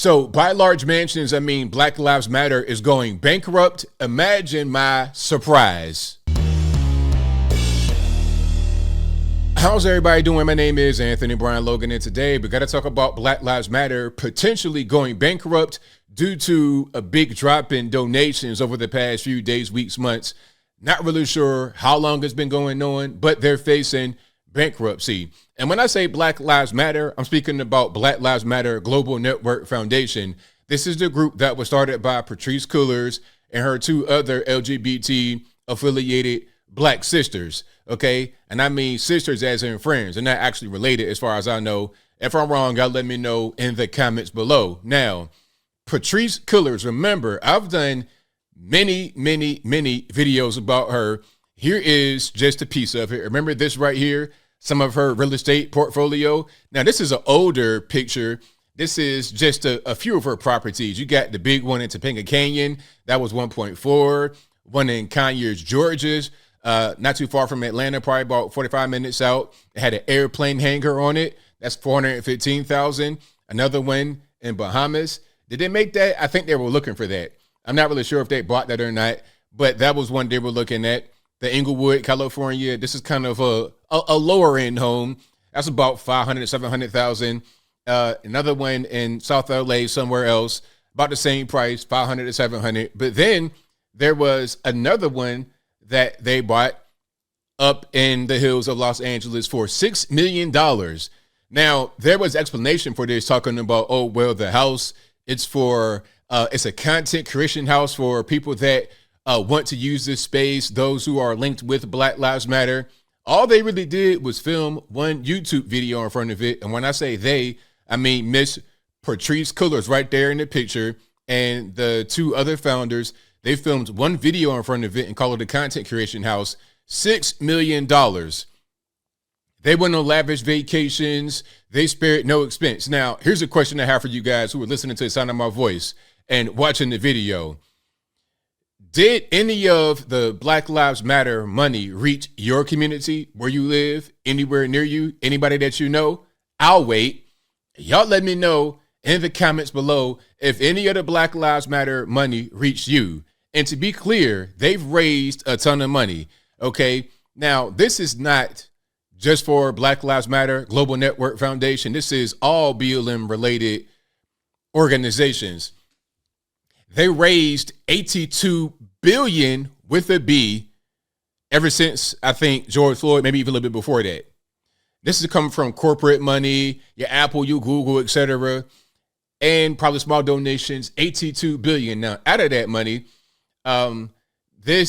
So by large mansions, I mean Black Lives Matter is going bankrupt. Imagine my surprise. How's everybody doing? My name is Anthony Brian Logan, and today we got to talk about Black Lives Matter potentially going bankrupt due to a big drop in donations over the past few days, weeks, months. Not really sure how long it's been going on, but they're facing bankruptcy. And when I say Black Lives Matter, I'm speaking about Black Lives Matter Global Network Foundation. This is the group that was started by Patrisse Cullors and her two other LGBT affiliated Black sisters. Okay. And I mean sisters as in friends. They're not actually related as far as I know. If I'm wrong, y'all let me know in the comments below. Now, Patrisse Cullors, remember, I've done many videos about her. Here is just a piece of it. Remember this right here? Some of her real estate portfolio. Now, this is an older picture. This is just a few of her properties. You got the big one in Topanga Canyon. That was 1.4. One in Conyers, Georgia. Not too far from Atlanta, probably about 45 minutes out. It had an airplane hangar on it. That's $415,000. Another one in Bahamas. Did they make that? I think they were looking for that. I'm not really sure if they bought that or not, but that was one they were looking at. The Inglewood, California. This is kind of a lower end home. That's about $500,000, $700,000. Another one in South LA, somewhere else, about the same price, $500,000 to $700,000. But then there was another one that they bought up in the hills of Los Angeles for $6 million. Now, there was explanation for this, talking about, oh, well, the house, it's a content creation house for people that want to use this space, those who are linked with Black Lives Matter. All they really did was film one YouTube video in front of it. And when I say they, I mean Miss Patrisse Cullors right there in the picture, and the two other founders. They filmed one video in front of it and called it a content creation house. $6 million. They went on lavish vacations. They spared no expense. Now, here's a question I have for you guys who are listening to the sound of my voice and watching the video. Did any of the Black Lives Matter money reach your community where you live, anywhere near you, anybody that you know? I'll wait. Y'all let me know in the comments below if any of the Black Lives Matter money reached you. And to be clear, they've raised a ton of money. Okay. Now, this is not just for Black Lives Matter Global Network Foundation. This is all BLM related organizations. They raised $82 billion with a B ever since, I think, George Floyd, maybe even a little bit before that. This is coming from corporate money, your Apple, your Google, etc., and probably small donations, $82 billion. Now, out of that money, it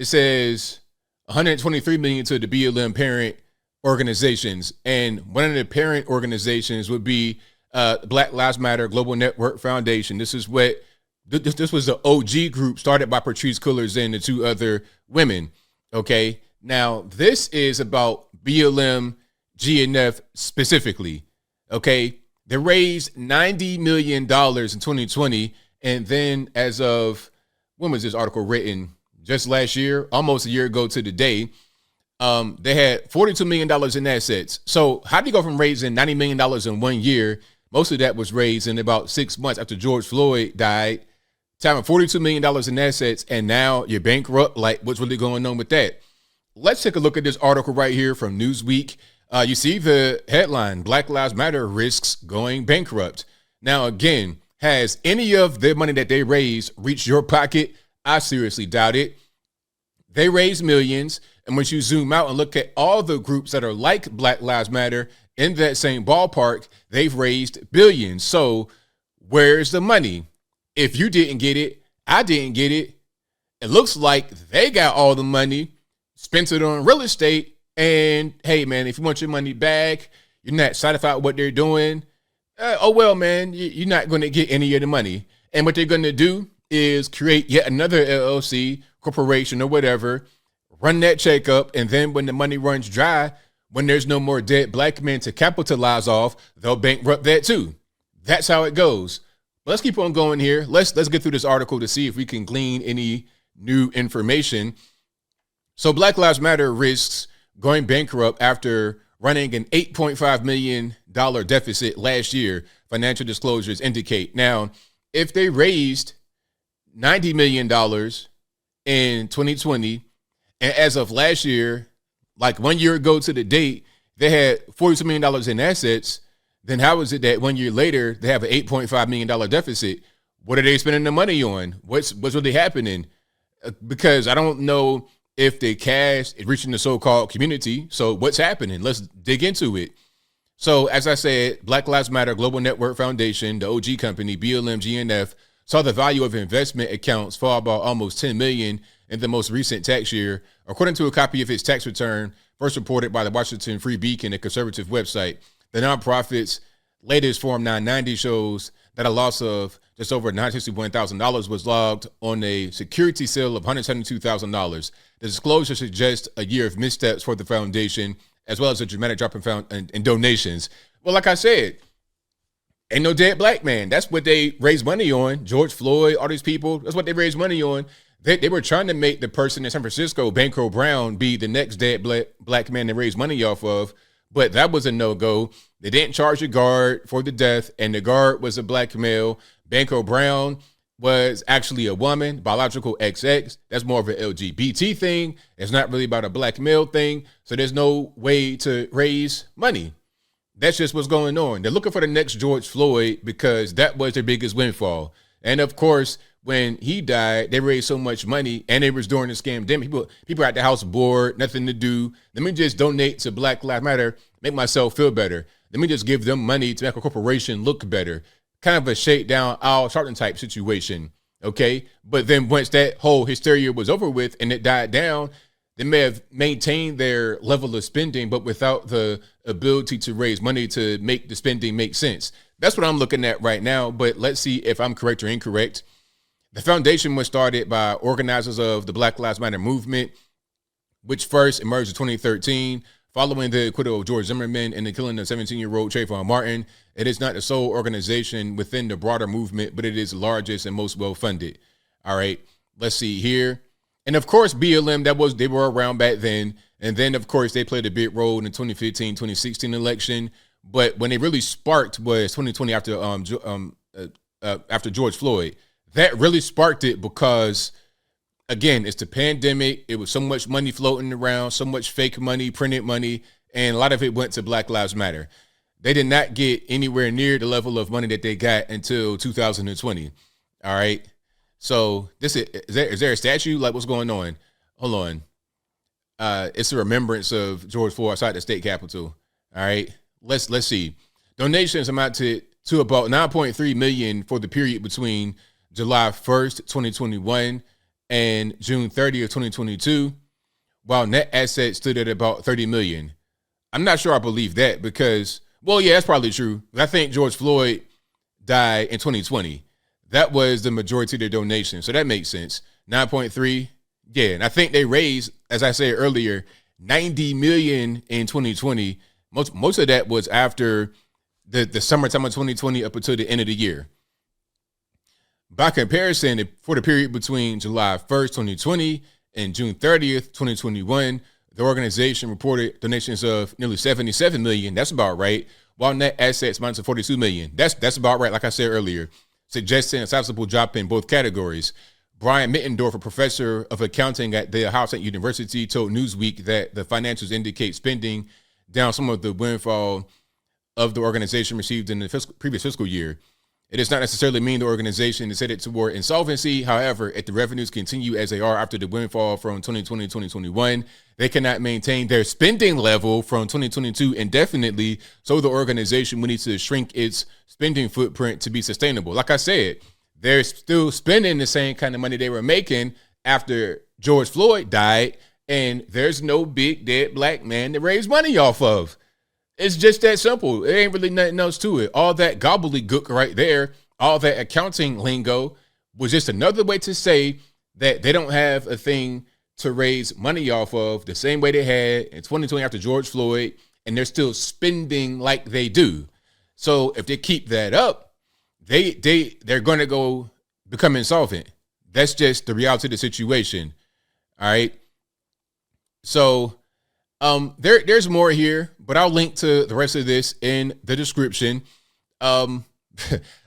says $123 million to the BLM parent organizations. And one of the parent organizations would be Black Lives Matter Global Network Foundation. This is what this was the OG group started by Patrisse Cullors and the two other women. Okay. Now this is about BLM GNF specifically. Okay. They raised $90 million in 2020. And then as of, when was this article written? Just last year, almost a year ago to the day, they had $42 million in assets. So how do you go from raising $90 million in 1 year? Most of that was raised in about 6 months after George Floyd died. Having $42 million in assets, and now you're bankrupt. Like, what's really going on with that? Let's take a look at this article right here from Newsweek. You see the headline, Black Lives Matter risks going bankrupt. Now, again, has any of the money that they raised reached your pocket? I seriously doubt it. They raise millions. And once you zoom out and look at all the groups that are like Black Lives Matter in that same ballpark, they've raised billions. So where's the money? If you didn't get it, I didn't get it. It looks like they got all the money, spent it on real estate. And hey, man, if you want your money back, you're not satisfied with what they're doing. Oh, well, man, you're not going to get any of the money. And what they're going to do is create yet another LLC, corporation or whatever, run that check up. And then when the money runs dry, when there's no more dead Black men to capitalize off, they'll bankrupt that too. That's how it goes. But let's keep on going here. Let's get through this article to see if we can glean any new information. So Black Lives Matter risks going bankrupt after running an $8.5 million deficit last year. financial disclosures indicate. Now, if they raised $90 million in 2020, and as of last year, like 1 year ago to the date, they had $42 million in assets, then how is it that 1 year later they have an $8.5 million deficit? What are they spending the money on? What's really happening? Because I don't know if the cash is reaching the so-called community. So what's happening? Let's dig into it. So as I said, Black Lives Matter Global Network Foundation, the OG company, BLM GNF, saw the value of investment accounts fall by almost $10 million in the most recent tax year, according to a copy of its tax return first reported by the Washington Free Beacon, a conservative website. The nonprofit's latest Form 990 shows that a loss of just over $961,000 was logged on a security sale of $172,000. The disclosure suggests a year of missteps for the foundation, as well as a dramatic drop in donations. Well, like I said, ain't no dead black man. That's what they raise money on. George Floyd, all these people, that's what they raise money on. They were trying to make the person in San Francisco, Bankro Brown, be the next dead black man to raise money off of, but that was a no-go. They didn't charge a guard for the death, and the guard was a black male. Bankro Brown was actually a woman, biological XX. That's more of an LGBT thing. It's not really about a black male thing, so there's no way to raise money. That's just what's going on. They're looking for the next George Floyd because that was their biggest windfall. And of course, when he died, they raised so much money, and it was during the scam. People at the house bored, nothing to do. Let me just donate to Black Lives Matter, make myself feel better. Let me just give them money to make a corporation look better. Kind of a shakedown Al Sharpton type situation, okay? But then once that whole hysteria was over with and it died down, they may have maintained their level of spending, but without the ability to raise money to make the spending make sense. That's what I'm looking at right now, but let's see if I'm correct or incorrect. The foundation was started by organizers of the Black Lives Matter movement, which first emerged in 2013, following the acquittal of George Zimmerman and the killing of 17-year-old Trayvon Martin. It is not the sole organization within the broader movement, but it is the largest and most well-funded. All right, let's see here. And of course, BLM, they were around back then. And then, of course, they played a big role in the 2015, 2016 election. But when they really sparked was 2020 after George Floyd. That really sparked it because, again, it's the pandemic. It was so much money floating around, so much fake money, printed money, and a lot of it went to Black Lives Matter. They did not get anywhere near the level of money that they got until 2020. All right. So is there a statue? Like, what's going on? Hold on. It's a remembrance of George Floyd outside the state capitol. All right. Let's see. Donations amounted to about $9.3 million for the period between July 1st, 2021 and June 30th, 2022, while net assets stood at about $30 million. I'm not sure I believe that because, well, yeah, that's probably true. I think George Floyd died in 2020. That was the majority of their donation. So that makes sense. 9.3. Yeah. And I think they raised, as I said earlier, $90 million in 2020. Most of that was after the summertime of 2020 up until the end of the year. By comparison, for the period between July 1st, 2020 and June 30th, 2021, the organization reported donations of nearly $77 million. That's about right. While net assets amounted to $42 million. That's about right, like I said earlier, suggesting a sizable drop in both categories. Brian Mittendorf, a professor of accounting at the Ohio State University, told Newsweek that the financials indicate spending down some of the windfall of the organization received in the previous fiscal year. It does not necessarily mean the organization is headed toward insolvency. However, if the revenues continue as they are after the windfall from 2020 to 2021, they cannot maintain their spending level from 2022 indefinitely. So the organization will need to shrink its spending footprint to be sustainable. Like I said, they're still spending the same kind of money they were making after George Floyd died, and there's no big dead black man to raise money off of. It's just that simple. It ain't really nothing else to it. All that gobbledygook right there, all that accounting lingo was just another way to say that they don't have a thing to raise money off of the same way they had in 2020 after George Floyd, and they're still spending like they do. So if they keep that up, they're going to go become insolvent. That's just the reality of the situation. All right. So there's more here, but I'll link to the rest of this in the description.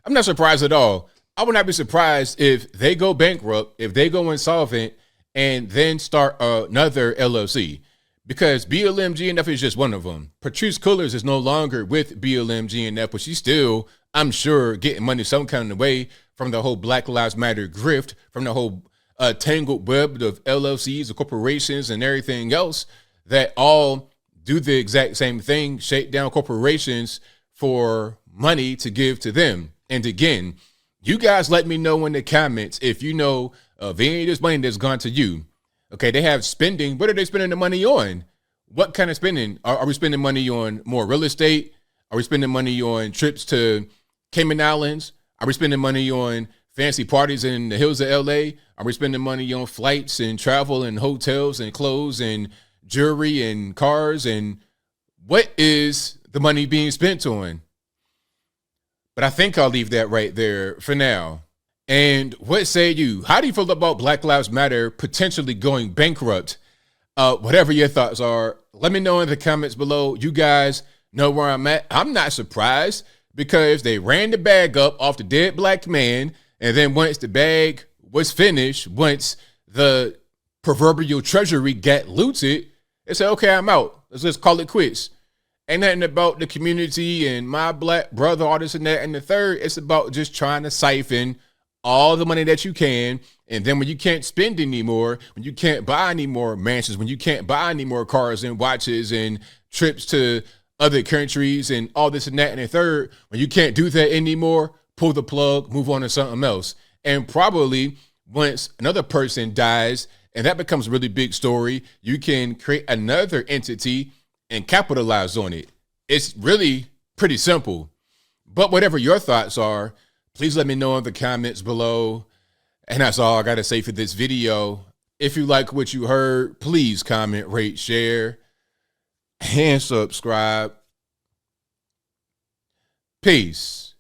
I'm not surprised at all. I would not be surprised if they go bankrupt, if they go insolvent, and then start another LLC. Because BLM GNF is just one of them. Patrice Cullors is no longer with BLM GNF, but she's still, I'm sure, getting money some kind of way from the whole Black Lives Matter grift, from the whole tangled web of LLCs, of corporations, and everything else that all do the exact same thing, shake down corporations for money to give to them. And again, you guys let me know in the comments if you know of any of this money that's gone to you. Okay, they have spending. What are they spending the money on? What kind of spending? Are we spending money on more real estate? Are we spending money on trips to Cayman Islands? Are we spending money on fancy parties in the hills of LA? Are we spending money on flights and travel and hotels and clothes and jewelry and cars? And what is the money being spent on? But I think I'll leave that right there for now. And what say you? How do you feel about Black Lives Matter potentially going bankrupt? Whatever your thoughts are, let me know in the comments below. You guys know where I'm at. I'm not surprised because they ran the bag up off the dead black man. And then once the bag was finished, once the proverbial treasury got looted, they said, okay, I'm out. Let's just call it quits. Ain't nothing about the community and my black brother, all this and that. And the third, it's about just trying to siphon all the money that you can. And then when you can't spend anymore, when you can't buy any more mansions, when you can't buy any more cars and watches and trips to other countries and all this and that. And the third, when you can't do that anymore, pull the plug, move on to something else. And probably once another person dies and that becomes a really big story, you can create another entity and capitalize on it. It's really pretty simple. But whatever your thoughts are, please let me know in the comments below. And that's all I got to say for this video. If you like what you heard, please comment, rate, share, and subscribe. Peace.